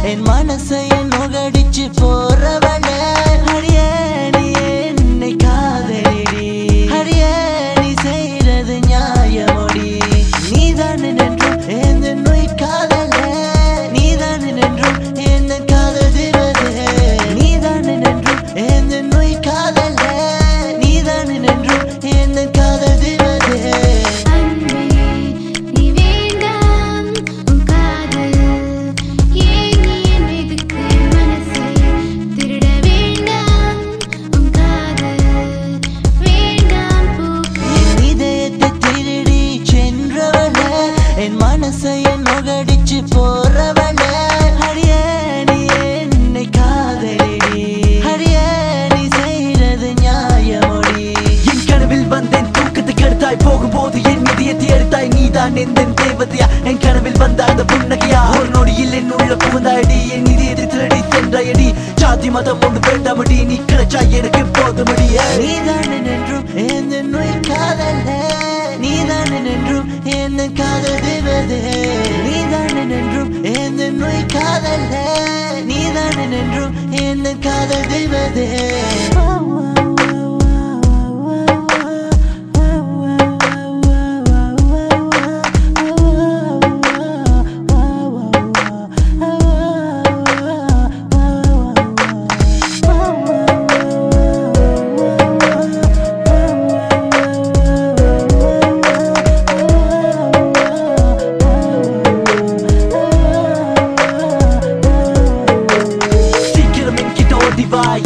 என் மனசைய நுகடிச்சு போறவளே அடியே நீ என்னை காதலிடி அடியே நீ செய்யறது நியாயமோடி நீதான் நின்றும் எந்த நோய் காதல நீதான் நின்றும் எந்த காதல் திவதே நீதான் நின்றும் எந்த நோய் காதல நீதான் நின்றும் எந்த காதல் திவதே மனசைய நுகடிச்சு போறவளே அடியே நீ என்னை காதலிடி அடியே நீ செய்யறது நியாயமோடி என் கனவில் வந்தேன் தூக்கத்தை கெடுத்தாய் போகும்போது என் இதயத்தை எடுத்தாய் நீதான் எந்த தேவதையா என் கனவில் வந்த அந்த புன்னகையா ஒரு நொடியில் என் உள்ள புகுந்தாயடி என் இதயத்தை திருடி சென்றாயடி ஜாதி மதம் ஒன்று வேண்டாமடி நீ கிடைச்சாய் எனக்கு போதுமடி நீதான் நின்றும் எந்த நோய் காதல்ல நீதான் நின்றும் எந்த காதல் திவதே நீதான் நின்றும் எந்த நோய் காதல்ல நீதான் நின்றும் எந்த காதல் திவதே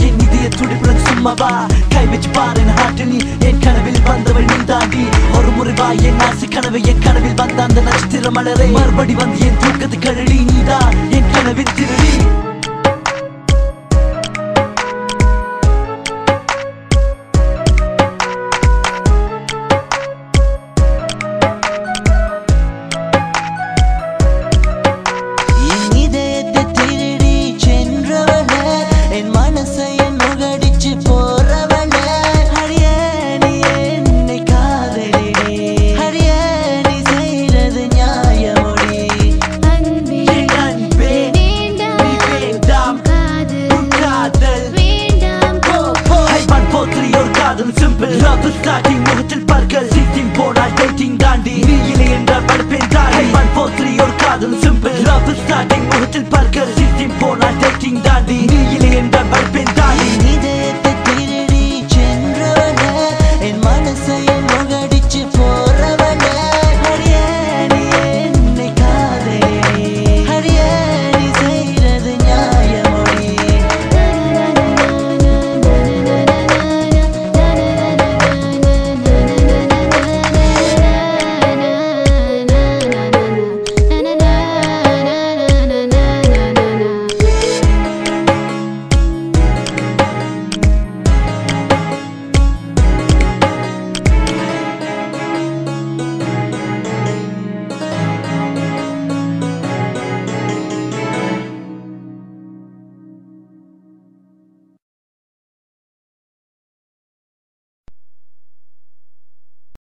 என் இதய துடிப்புடன் சும்மாவா கை வச்சு பாரு என் ஹார்ட் நீ என் கனவில் வந்தவள் நீ தாண்டி ஒரு முறை வா என் ஆசை கனவு என் கனவில் வந்த அந்த நட்சத்திர மலரை மறுபடி வந்து என் தூக்கத்து கழடி நீதான் என் கனவில் திருடி மனசைய நுகடிச்சு போறவளே அடியே நீ என்னை காதலிடி அடியே நீ செய்யறது நியாயமோடி அன்பே நீ வேண்டாம் காதல் வேண்டாம் ஹைபான் போத்திரி ஒரு காதல் சிம்பிள் லவ் ஸ்டார்டிங் முகத்தில் பற்கள் சீட்டிங் போனால் டேட்டிங் தாண்டி நீ இல்லை என்றால் படுப்பேன் தாண்டி ஹைபான் போத்திரி ஒரு காதல் சிம்பிள் லவ் ஸ்டார்டிங் முகத்தில் பற்கள்